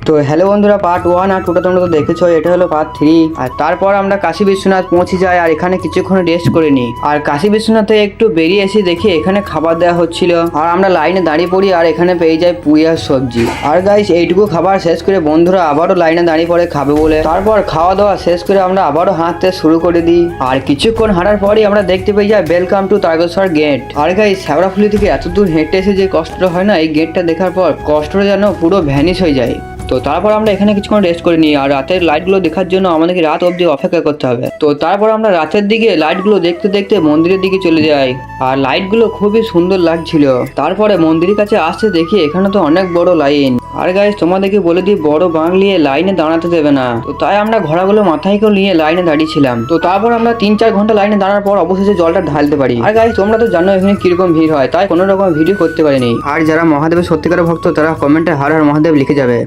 তো হ্যালো বন্ধুরা, পার্ট 1 আর 2টা তোমরা তো দেখেছো, এটা হলো পার্ট 3। আর তারপর আমরা কাশী বিশ্বনাথ পৌঁছে যাই আর এখানে কিছুক্ষণ রেস্ট করে নিই। আর কাশী বিশ্বনাথে একটু বেরিয়ে এসে দেখি এখানে খাবার দেওয়া হচ্ছিল আর আমরা লাইনে দাঁড়িয়ে পড়ি আর এখানে পেয়ে যাই পুরি আর সবজি। আর গাইস এইটুকু খাবার শেষ করে বন্ধুরা আবারও লাইনে দাঁড়িয়ে পড়ে খাবে বলে। তারপর খাওয়া দাওয়া শেষ করে আমরা আবারও হাঁটতে শুরু করে দিই। আর কিছুক্ষণ হাঁটার পরই আমরা দেখতে পেয়ে যাই ওয়েলকাম টু তারকেশ্বর গেট। আর গাইস শ্যাওড়াফুলি থেকে এত দূর হেঁটে এসে যে কষ্টটা হয় না, এই গেটটা দেখার পর কষ্টটা যেন পুরো ভ্যানিশ হয়ে যায়। তো তারপর আমরা এখানে কিছুক্ষণ রেস্ট করে নিই আর রাতের লাইটগুলো দেখার জন্য আমাদেরকে রাত অবধি অপেক্ষা করতে হবে। তো তারপর আমরা রাতের দিকে লাইটগুলো দেখতে দেখতে মন্দিরের দিকে চলে যাই আর লাইটগুলো খুবই সুন্দর লাগছিল। তারপরে মন্দিরের কাছে আসতে দেখি এখানে তো অনেক বড় লাইন। আর গাইস তোমাদেরকে বলে দিই, বড় বাঁক নিয়ে লাইনে দাঁড়াতে দেবে না। তো তাই আমরা ঘোড়াগুলো মাথায় করে নিয়ে লাইনে দাঁড়িয়েছিলাম। তো তারপর আমরা 3-4 ঘন্টা লাইনে দাঁড়ার পর অবশেষে জলটা ঢালতে পারি। আর গাইস তোমরা তো জানো এখানে কিরকম ভিড় হয়, তাই কোনো রকম ভিডিও করতে পারিনি। আর যারা মহাদেবের সত্যিকারের ভক্ত তারা কমেন্টে হর হর মহাদেব লিখে যাবে।